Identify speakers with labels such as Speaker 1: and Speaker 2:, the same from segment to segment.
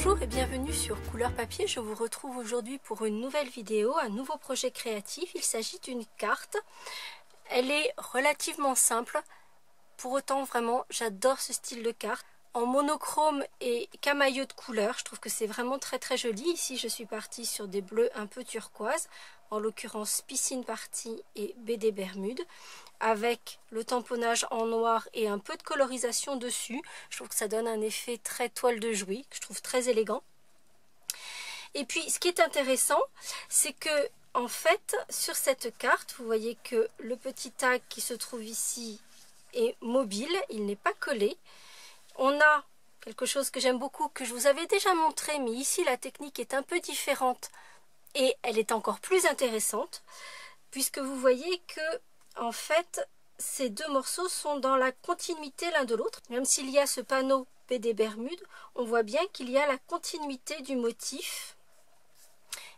Speaker 1: Bonjour et bienvenue sur Couleur Papier. Je vous retrouve aujourd'hui pour une nouvelle vidéo, un nouveau projet créatif. Il s'agit d'une carte. Elle est relativement simple. Pour autant, vraiment, j'adore ce style de carte. En monochrome et camailleux de couleurs, je trouve que c'est vraiment très joli. Ici, je suis partie sur des bleus un peu turquoise, en l'occurrence Piscine Party et BD Bermude, avec le tamponnage en noir et un peu de colorisation dessus. Je trouve que ça donne un effet très toile de Jouy, que je trouve très élégant. Et puis, ce qui est intéressant, c'est que, en fait, sur cette carte, vous voyez que le petit tag qui se trouve ici est mobile, il n'est pas collé. On a quelque chose que j'aime beaucoup, que je vous avais déjà montré, mais ici la technique est un peu différente et elle est encore plus intéressante, puisque vous voyez que, en fait, ces deux morceaux sont dans la continuité l'un de l'autre. Même s'il y a ce panneau BD Bermude, on voit bien qu'il y a la continuité du motif.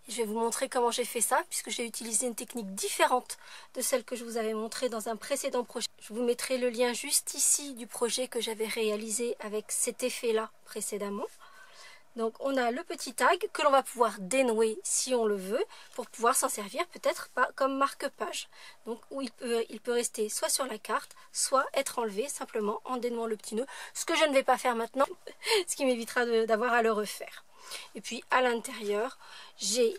Speaker 1: Je vais vous montrer comment j'ai fait ça, puisque j'ai utilisé une technique différente de celle que je vous avais montrée dans un précédent projet. Je vous mettrai le lien juste ici du projet que j'avais réalisé avec cet effet-là précédemment. Donc on a le petit tag que l'on va pouvoir dénouer si on le veut, pour pouvoir s'en servir peut-être pas comme marque-page. Donc où il peut rester soit sur la carte, soit être enlevé simplement en dénouant le petit nœud, ce que je ne vais pas faire maintenant, ce qui m'évitera d'avoir à le refaire. Et puis à l'intérieur, j'ai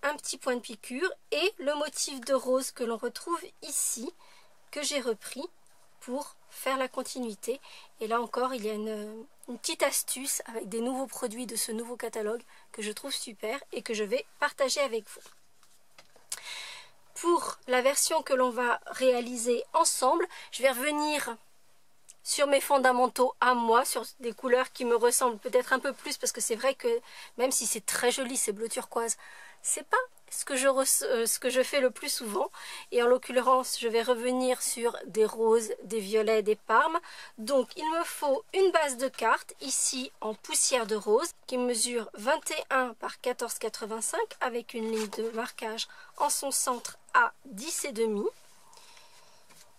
Speaker 1: un petit point de piqûre et le motif de rose que l'on retrouve ici, que j'ai repris pour faire la continuité. Et là encore, il y a une petite astuce avec des nouveaux produits de ce nouveau catalogue que je trouve super et que je vais partager avec vous. Pour la version que l'on va réaliser ensemble, je vais revenir sur mes fondamentaux à moi, sur des couleurs qui me ressemblent peut-être un peu plus, parce que c'est vrai que même si c'est très joli, ces bleus turquoise, c'est pas ce que je fais le plus souvent. Et en l'occurrence, je vais revenir sur des roses, des violets, des parmes. Donc il me faut une base de carte, ici en poussière de rose, qui mesure 21 par 14,85 avec une ligne de marquage en son centre à 10,5.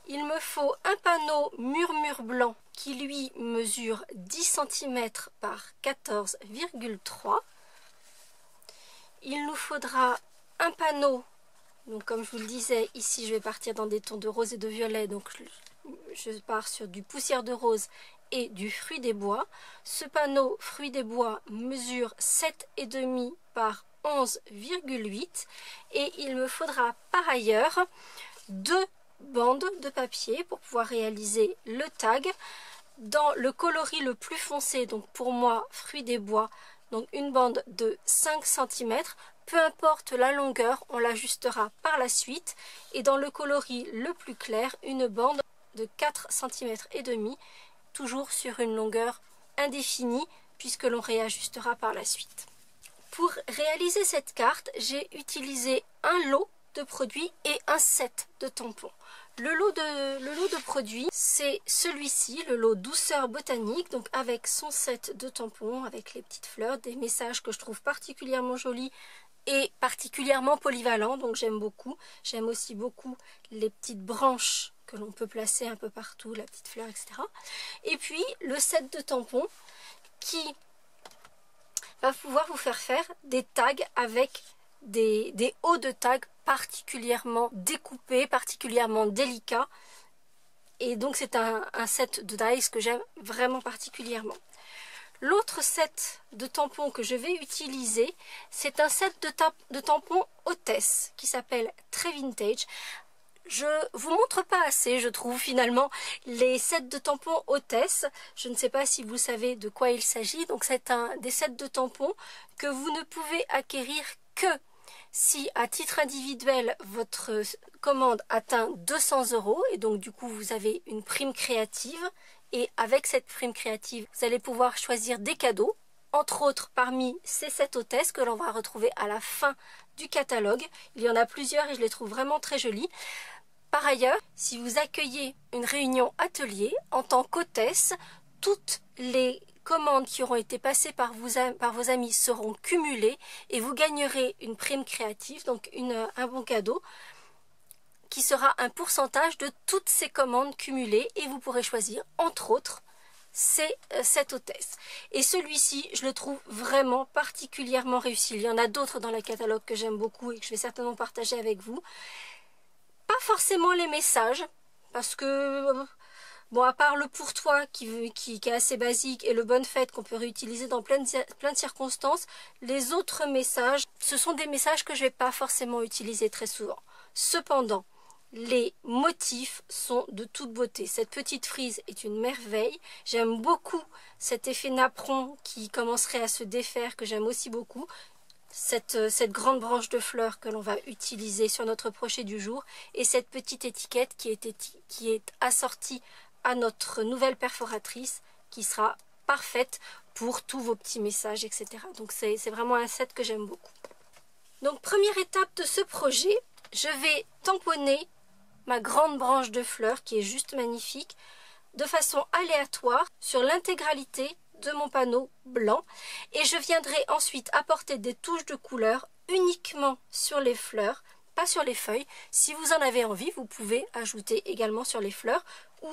Speaker 1: Il me faut un panneau murmure blanc qui lui mesure 10 cm par 14,3. Il nous faudra un panneau, donc comme je vous le disais, ici je vais partir dans des tons de rose et de violet, donc je pars sur du poussière de rose et du fruit des bois. Ce panneau fruit des bois mesure 7,5 par 11,8 et il me faudra par ailleurs deux bandes de papier pour pouvoir réaliser le tag dans le coloris le plus foncé, donc pour moi fruit des bois, donc une bande de 5 cm, peu importe la longueur, on l'ajustera par la suite, et dans le coloris le plus clair, une bande de 4 cm et demi, toujours sur une longueur indéfinie puisque l'on réajustera par la suite. Pour réaliser cette carte, j'ai utilisé un lot de produits et un set de tampons. Le lot de produits, c'est celui-ci, le lot douceur botanique, donc avec son set de tampons, avec les petites fleurs, des messages que je trouve particulièrement jolis et particulièrement polyvalents, donc j'aime beaucoup. J'aime aussi beaucoup les petites branches que l'on peut placer un peu partout, la petite fleur, etc. Et puis le set de tampons qui va pouvoir vous faire des tags avec des hauts de tag particulièrement découpés, particulièrement délicats. Et donc c'est un set de dies que j'aime vraiment particulièrement. L'autre set de tampons que je vais utiliser, c'est un set de tampons hôtesse qui s'appelle Très Vintage. Je vous montre pas assez, je trouve, finalement, les sets de tampons hôtesse. Je ne sais pas si vous savez de quoi il s'agit. Donc c'est des sets de tampons que vous ne pouvez acquérir que si à titre individuel votre commande atteint 200 € et donc du coup vous avez une prime créative, et avec cette prime créative vous allez pouvoir choisir des cadeaux, entre autres parmi ces 7 hôtesses que l'on va retrouver à la fin du catalogue. Il y en a plusieurs et je les trouve vraiment très jolies. Par ailleurs, si vous accueillez une réunion atelier en tant qu'hôtesse, toutes les commandes qui auront été passées par vos amis seront cumulées et vous gagnerez une prime créative, donc un bon cadeau qui sera un pourcentage de toutes ces commandes cumulées, et vous pourrez choisir entre autres c'est cette hôtesse. Et celui-ci, je le trouve vraiment particulièrement réussi. Il y en a d'autres dans le catalogue que j'aime beaucoup et que je vais certainement partager avec vous. Pas forcément les messages, parce que, bon, à part le pour toi qui est assez basique et le bonne fête qu'on peut réutiliser dans plein de circonstances, les autres messages, ce sont des messages que je ne vais pas forcément utiliser très souvent. Cependant, les motifs sont de toute beauté. Cette petite frise est une merveille. J'aime beaucoup cet effet napperon qui commencerait à se défaire, que j'aime aussi beaucoup. Cette grande branche de fleurs que l'on va utiliser sur notre brochet du jour et cette petite étiquette qui est assortie à notre nouvelle perforatrice qui sera parfaite pour tous vos petits messages, etc. Donc c'est vraiment un set que j'aime beaucoup. Donc première étape de ce projet, je vais tamponner ma grande branche de fleurs qui est juste magnifique de façon aléatoire sur l'intégralité de mon panneau blanc et je viendrai ensuite apporter des touches de couleur uniquement sur les fleurs, pas sur les feuilles. Si vous en avez envie, vous pouvez ajouter également sur les fleurs ou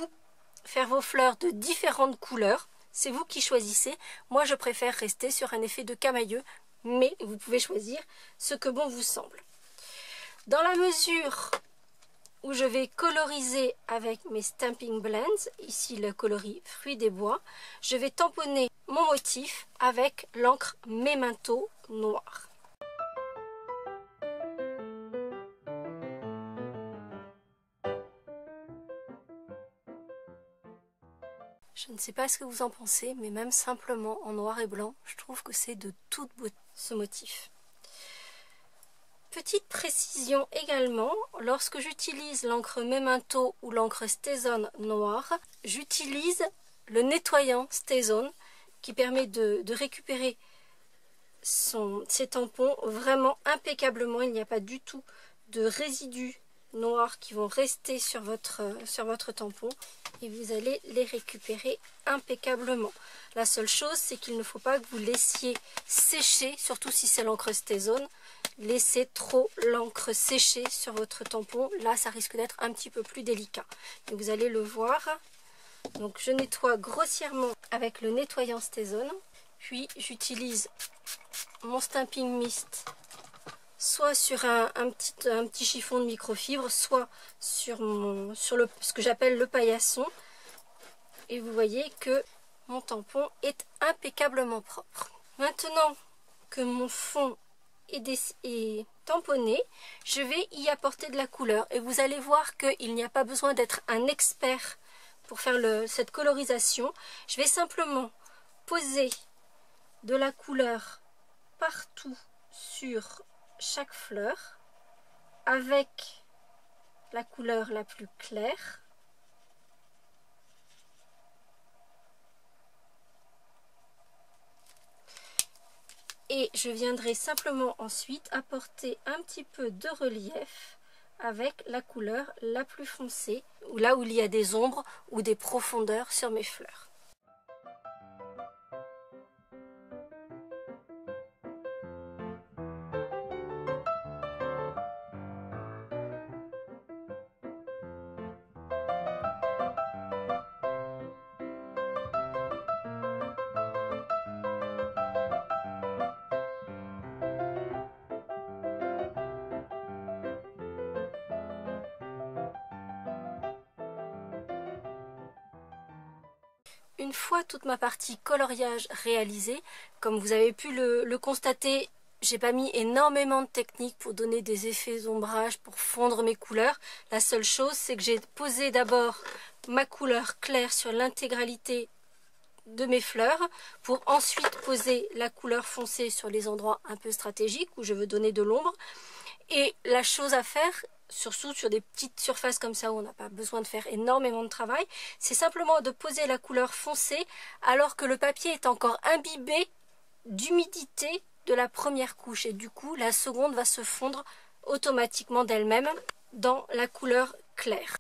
Speaker 1: faire vos fleurs de différentes couleurs. C'est vous qui choisissez. Moi, je préfère rester sur un effet de camailleux, mais vous pouvez choisir ce que bon vous semble. Dans la mesure où je vais coloriser avec mes Stampin' Blends, ici le coloris Fruits des Bois, je vais tamponner mon motif avec l'encre Memento noire. Je ne sais pas ce que vous en pensez, mais même simplement en noir et blanc, je trouve que c'est de toute beauté ce motif. Petite précision également, lorsque j'utilise l'encre Memento ou l'encre StazOn noire, j'utilise le nettoyant StazOn qui permet de récupérer ces tampons vraiment impeccablement. Il n'y a pas du tout de résidus noirs qui vont rester sur votre tampon et vous allez les récupérer impeccablement. La seule chose, c'est qu'il ne faut pas que vous laissiez sécher, surtout si c'est l'encre StazOn. Laissez trop l'encre sécher sur votre tampon, là ça risque d'être un petit peu plus délicat. Et vous allez le voir. Donc je nettoie grossièrement avec le nettoyant StazOn, puis j'utilise mon Stampin' Mist soit sur un petit chiffon de microfibre, soit sur ce que j'appelle le paillasson. Et vous voyez que mon tampon est impeccablement propre. Maintenant que mon fond est tamponné, je vais y apporter de la couleur et vous allez voir qu'il n'y a pas besoin d'être un expert pour faire cette colorisation. Je vais simplement poser de la couleur partout sur chaque fleur avec la couleur la plus claire. Et je viendrai simplement ensuite apporter un petit peu de relief avec la couleur la plus foncée, là où il y a des ombres ou des profondeurs sur mes fleurs. Une fois toute ma partie coloriage réalisée, comme vous avez pu le constater, j'ai pas mis énormément de techniques pour donner des effets d'ombrage, pour fondre mes couleurs. La seule chose, c'est que j'ai posé d'abord ma couleur claire sur l'intégralité de mes fleurs, pour ensuite poser la couleur foncée sur les endroits un peu stratégiques où je veux donner de l'ombre. Et la chose à faire, surtout sur des petites surfaces comme ça où on n'a pas besoin de faire énormément de travail, c'est simplement de poser la couleur foncée alors que le papier est encore imbibé d'humidité de la première couche et du coup la seconde va se fondre automatiquement d'elle-même dans la couleur claire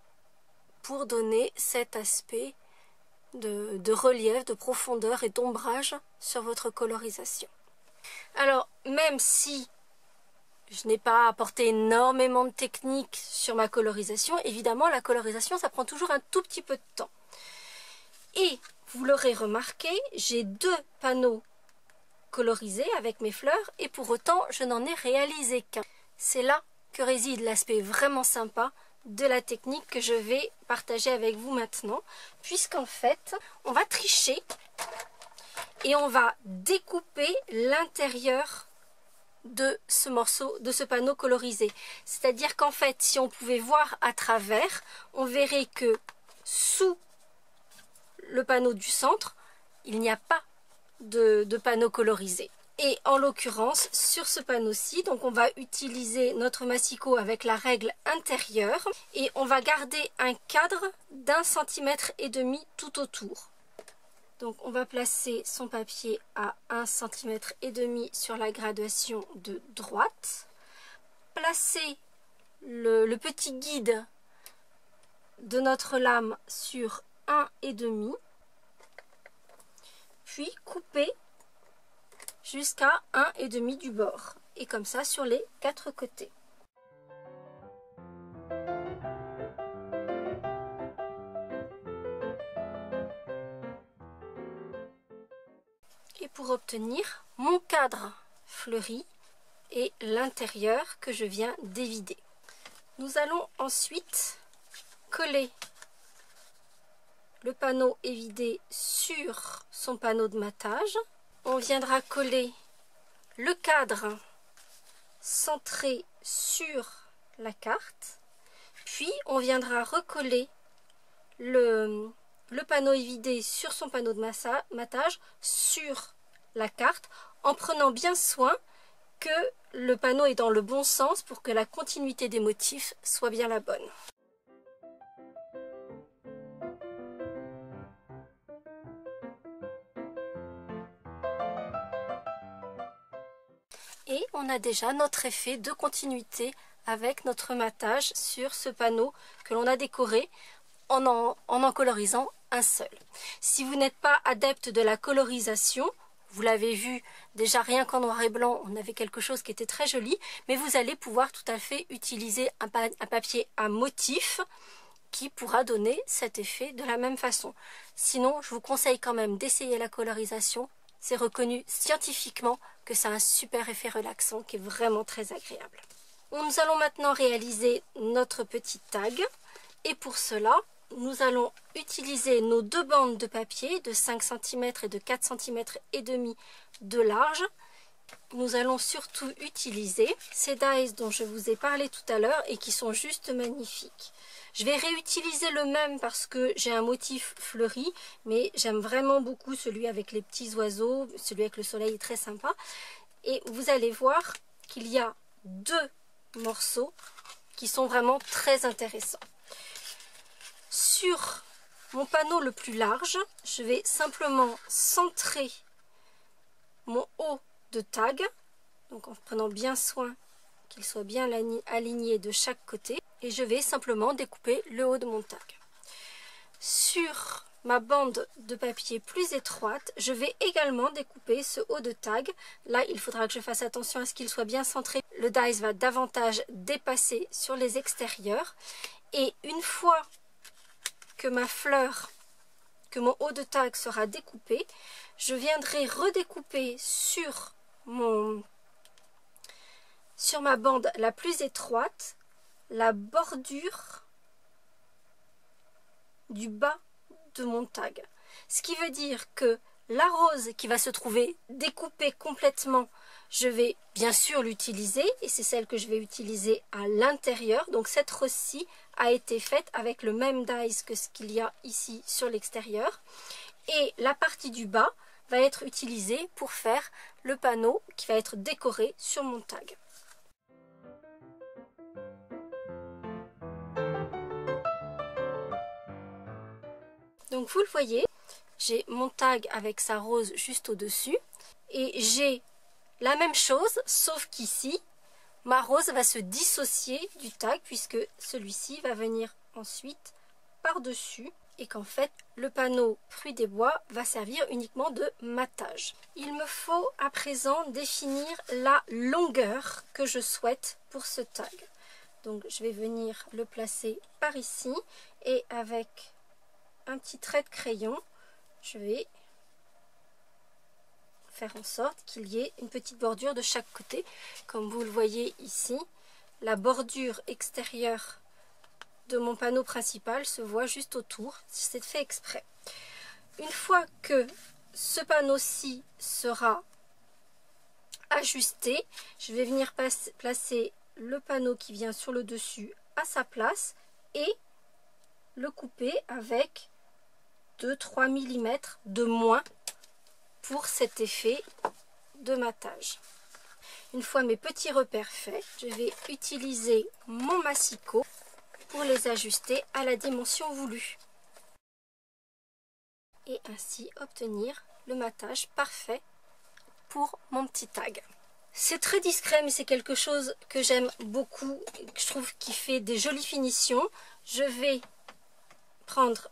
Speaker 1: pour donner cet aspect de relief, de profondeur et d'ombrage sur votre colorisation. Alors même si je n'ai pas apporté énormément de techniques sur ma colorisation. Évidemment, la colorisation, ça prend toujours un tout petit peu de temps. Et vous l'aurez remarqué, j'ai 2 panneaux colorisés avec mes fleurs et pour autant je n'en ai réalisé qu'un. C'est là que réside l'aspect vraiment sympa de la technique que je vais partager avec vous maintenant, puisqu'en fait on va tricher et on va découper l'intérieur de ce morceau, de ce panneau colorisé. C'est-à-dire qu'en fait, si on pouvait voir à travers, on verrait que sous le panneau du centre, il n'y a pas de panneau colorisé. Et en l'occurrence, sur ce panneau-ci, donc on va utiliser notre massicot avec la règle intérieure et on va garder un cadre d'1,5 cm tout autour. Donc on va placer son papier à 1,5 cm sur la graduation de droite. Placer le petit guide de notre lame sur 1,5. Puis couper jusqu'à 1,5 du bord. Et comme ça sur les 4 côtés. Et pour obtenir mon cadre fleuri et l'intérieur que je viens d'évider. Nous allons ensuite coller le panneau évidé sur son panneau de matage. On viendra coller le cadre centré sur la carte. Puis on viendra recoller le panneau évidé sur son panneau de matage sur la carte en prenant bien soin que le panneau est dans le bon sens pour que la continuité des motifs soit bien la bonne. Et on a déjà notre effet de continuité avec notre matage sur ce panneau que l'on a décoré en colorisant un seul. Si vous n'êtes pas adepte de la colorisation, vous l'avez vu déjà rien qu'en noir et blanc, on avait quelque chose qui était très joli, mais vous allez pouvoir tout à fait utiliser un papier à motif qui pourra donner cet effet de la même façon. Sinon, je vous conseille quand même d'essayer la colorisation. C'est reconnu scientifiquement que c'est un super effet relaxant qui est vraiment très agréable. Nous allons maintenant réaliser notre petit tag et pour cela, nous allons utiliser nos 2 bandes de papier de 5 cm et de 4,5 cm de large. Nous allons surtout utiliser ces dies dont je vous ai parlé tout à l'heure et qui sont juste magnifiques. Je vais réutiliser le même parce que j'ai un motif fleuri, mais j'aime vraiment beaucoup celui avec les petits oiseaux, celui avec le soleil est très sympa. Et vous allez voir qu'il y a 2 morceaux qui sont vraiment très intéressants. Sur mon panneau le plus large, je vais simplement centrer mon haut de tag, donc en prenant bien soin qu'il soit bien aligné de chaque côté, et je vais simplement découper le haut de mon tag. Sur ma bande de papier plus étroite, je vais également découper ce haut de tag. Là, il faudra que je fasse attention à ce qu'il soit bien centré. Le dies va davantage dépasser sur les extérieurs. Et une fois que ma fleur, que mon haut de tag sera découpé, je viendrai redécouper sur ma bande la plus étroite la bordure du bas de mon tag. Ce qui veut dire que la rose qui va se trouver découpée complètement, je vais bien sûr l'utiliser et c'est celle que je vais utiliser à l'intérieur. Donc cette rose-ci a été faite avec le même dies que ce qu'il y a ici sur l'extérieur. Et la partie du bas va être utilisée pour faire le panneau qui va être décoré sur mon tag. Donc vous le voyez, j'ai mon tag avec sa rose juste au-dessus et j'ai la même chose sauf qu'ici, ma rose va se dissocier du tag puisque celui-ci va venir ensuite par-dessus et qu'en fait le panneau fruit des bois va servir uniquement de matage. Il me faut à présent définir la longueur que je souhaite pour ce tag. Donc je vais venir le placer par ici et avec un petit trait de crayon, je vais faire en sorte qu'il y ait une petite bordure de chaque côté. Comme vous le voyez ici, la bordure extérieure de mon panneau principal se voit juste autour. C'est fait exprès. Une fois que ce panneau-ci sera ajusté, je vais venir placer le panneau qui vient sur le dessus à sa place et le couper avec 2-3 mm de moins pour cet effet de matage. Une fois mes petits repères faits, je vais utiliser mon massicot pour les ajuster à la dimension voulue et ainsi obtenir le matage parfait pour mon petit tag. C'est très discret, mais c'est quelque chose que j'aime beaucoup, que je trouve qui fait des jolies finitions. Je vais prendre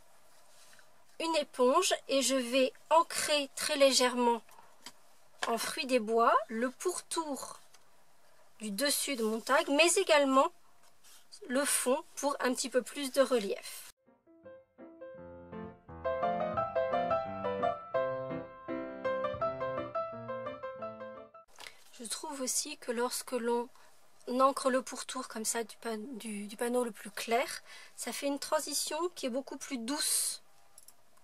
Speaker 1: une éponge et je vais ancrer très légèrement en fruit des bois le pourtour du dessus de mon tag, mais également le fond pour un petit peu plus de relief. Je trouve aussi que lorsque l'on encre le pourtour comme ça du panneau le plus clair, ça fait une transition qui est beaucoup plus douce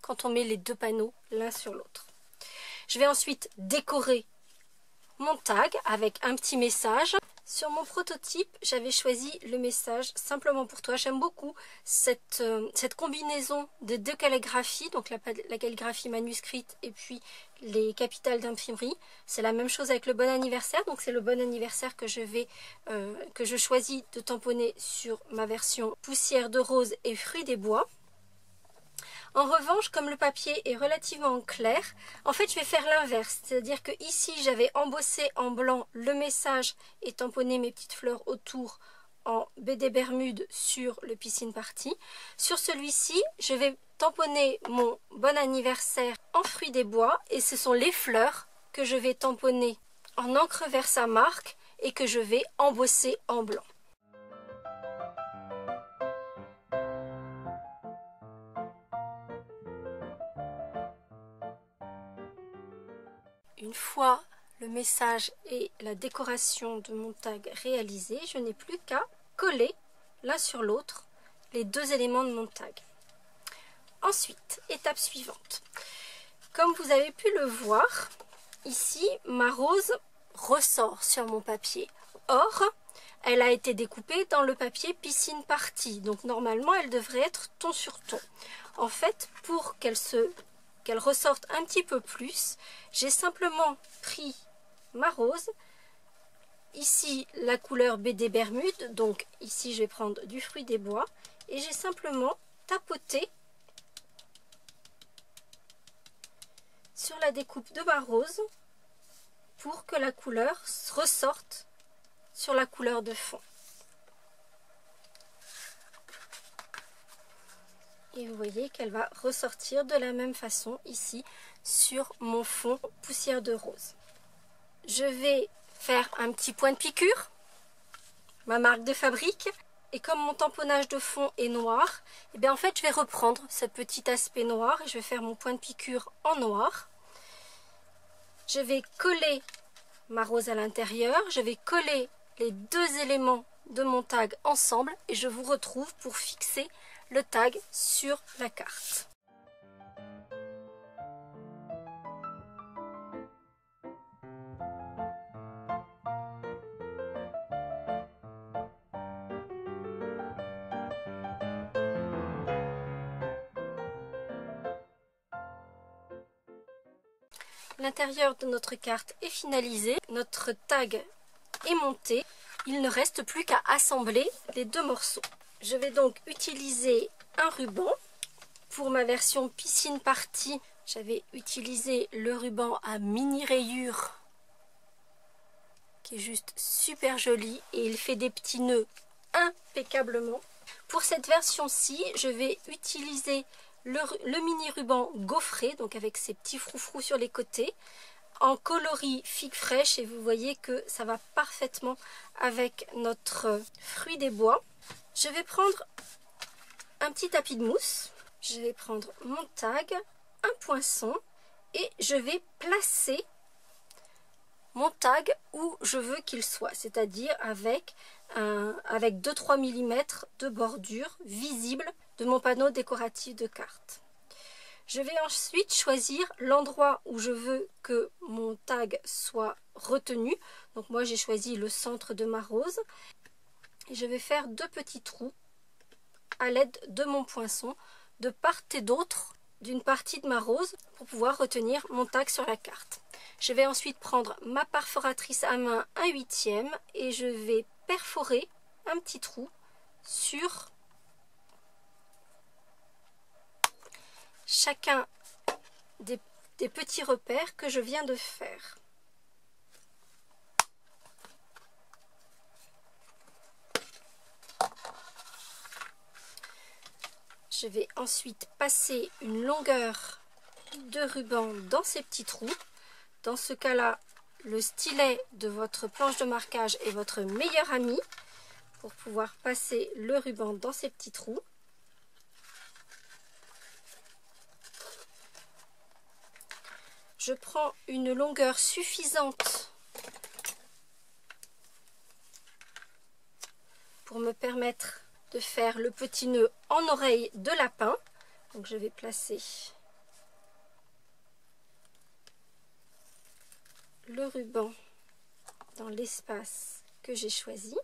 Speaker 1: quand on met les deux panneaux l'un sur l'autre. Je vais ensuite décorer mon tag avec un petit message. Sur mon prototype, j'avais choisi le message simplement pour toi. J'aime beaucoup cette combinaison de deux calligraphies, donc la calligraphie manuscrite et puis les capitales d'imprimerie. C'est la même chose avec le bon anniversaire, donc c'est le bon anniversaire que je choisis de tamponner sur ma version poussière de rose et fruits des bois. En revanche, comme le papier est relativement clair, en fait je vais faire l'inverse. C'est-à-dire que ici j'avais embossé en blanc le message et tamponné mes petites fleurs autour en BD Bermude sur le Piscine Party. Sur celui-ci, je vais tamponner mon bon anniversaire en fruits des bois et ce sont les fleurs que je vais tamponner en encre Versa marque et que je vais embosser en blanc. Une fois le message et la décoration de mon tag réalisés, je n'ai plus qu'à coller l'un sur l'autre les deux éléments de mon tag. Ensuite, étape suivante. Comme vous avez pu le voir, ici, ma rose ressort sur mon papier. Or, elle a été découpée dans le papier Piscine Party. Donc normalement, elle devrait être ton sur ton. En fait, pour qu'elle ressorte un petit peu plus, j'ai simplement pris ma rose, ici la couleur BD Bermude, donc ici je vais prendre du fruit des bois, et j'ai simplement tapoté sur la découpe de ma rose pour que la couleur ressorte sur la couleur de fond. Et vous voyez qu'elle va ressortir de la même façon ici sur mon fond poussière de rose. Je vais faire un petit point de piqûre, ma marque de fabrique. Et comme mon tamponnage de fond est noir, et bien en fait je vais reprendre ce petit aspect noir et je vais faire mon point de piqûre en noir. Je vais coller ma rose à l'intérieur, je vais coller les deux éléments de mon tag ensemble et je vous retrouve pour fixer le tag sur la carte. L'intérieur de notre carte est finalisé, notre tag est monté, il ne reste plus qu'à assembler les deux morceaux. Je vais donc utiliser un ruban. Pour ma version Piscine Party, j'avais utilisé le ruban à mini rayures qui est juste super joli et il fait des petits nœuds impeccablement. Pour cette version-ci, je vais utiliser le mini ruban gaufré, donc avec ses petits froufrous sur les côtés, en coloris figue fraîche, et vous voyez que ça va parfaitement avec notre fruit des bois. Je vais prendre un petit tapis de mousse, je vais prendre mon tag un poinçon et je vais placer mon tag où je veux qu'il soit, c'est-à-dire avec 2-3 mm de bordure visible de mon panneau décoratif de cartes. Je vais ensuite choisir l'endroit où je veux que mon tag soit retenu. Donc moi j'ai choisi le centre de ma rose. Et je vais faire 2 petits trous à l'aide de mon poinçon de part et d'autre d'une partie de ma rose pour pouvoir retenir mon tag sur la carte. Je vais ensuite prendre ma perforatrice à main 1/8 et je vais perforer un petit trou sur chacun des petits repères que je viens de faire. Je vais ensuite passer une longueur de ruban dans ces petits trous. Dans ce cas-là, le stylet de votre planche de marquage est votre meilleur ami pour pouvoir passer le ruban dans ces petits trous. Je prends une longueur suffisante pour me permettre de faire le petit nœud en oreille de lapin. Donc je vais placer le ruban dans l'espace que j'ai choisi.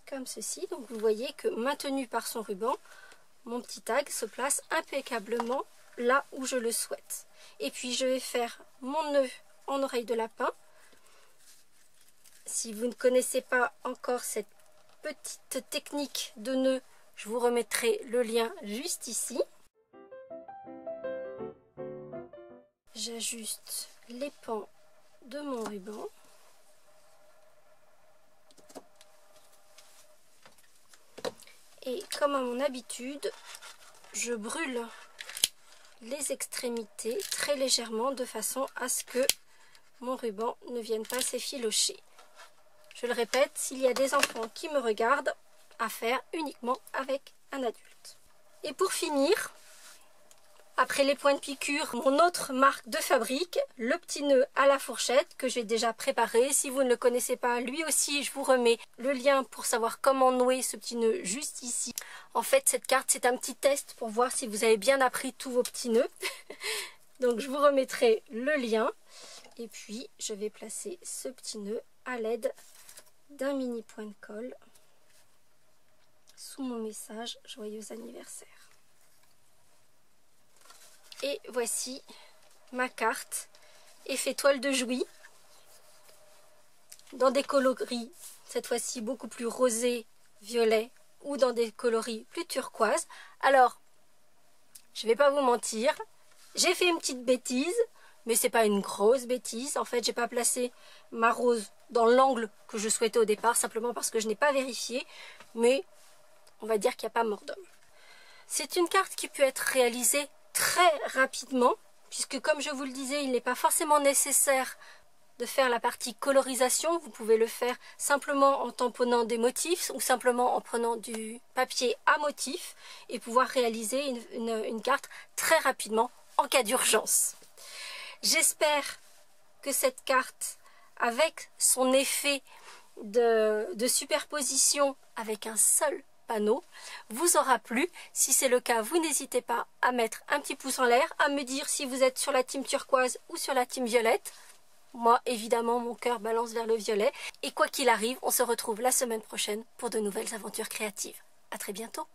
Speaker 1: Comme ceci. Donc vous voyez que maintenu par son ruban, mon petit tag se place impeccablement là où je le souhaite. Et puis je vais faire mon nœud en oreille de lapin. Si vous ne connaissez pas encore cette petite technique de nœud, je vous remettrai le lien juste ici. J'ajuste les pans de mon ruban. Et comme à mon habitude, je brûle les extrémités très légèrement de façon à ce que mon ruban ne vienne pas s'effilocher. Je le répète, s'il y a des enfants qui me regardent, à faire uniquement avec un adulte. Et pour finir, après les points de piqûre, mon autre marque de fabrique, le petit nœud à la fourchette que j'ai déjà préparé. Si vous ne le connaissez pas, lui aussi, je vous remets le lien pour savoir comment nouer ce petit nœud juste ici. En fait, cette carte, c'est un petit test pour voir si vous avez bien appris tous vos petits nœuds. Donc, je vous remettrai le lien. Et puis, je vais placer ce petit nœud à l'aide d'un mini point de colle sous mon message « Joyeux anniversaire ». Et voici ma carte effet toile de Jouy dans des coloris cette fois-ci beaucoup plus rosé, violet ou dans des coloris plus turquoise. Alors, je vais pas vous mentir, j'ai fait une petite bêtise, mais c'est pas une grosse bêtise. En fait, j'ai pas placé ma rose dans l'angle que je souhaitais au départ, simplement parce que je n'ai pas vérifié, mais on va dire qu'il n'y a pas mort d'homme. C'est une carte qui peut être réalisée très rapidement, puisque comme je vous le disais, il n'est pas forcément nécessaire de faire la partie colorisation. Vous pouvez le faire simplement en tamponnant des motifs ou simplement en prenant du papier à motifs et pouvoir réaliser une carte très rapidement en cas d'urgence. J'espère que cette carte, avec son effet de superposition avec un seul panneau, vous aura plu. Si c'est le cas, vous n'hésitez pas à mettre un petit pouce en l'air, à me dire si vous êtes sur la team turquoise ou sur la team violette. Moi, évidemment, mon cœur balance vers le violet. Et quoi qu'il arrive, on se retrouve la semaine prochaine pour de nouvelles aventures créatives. À très bientôt.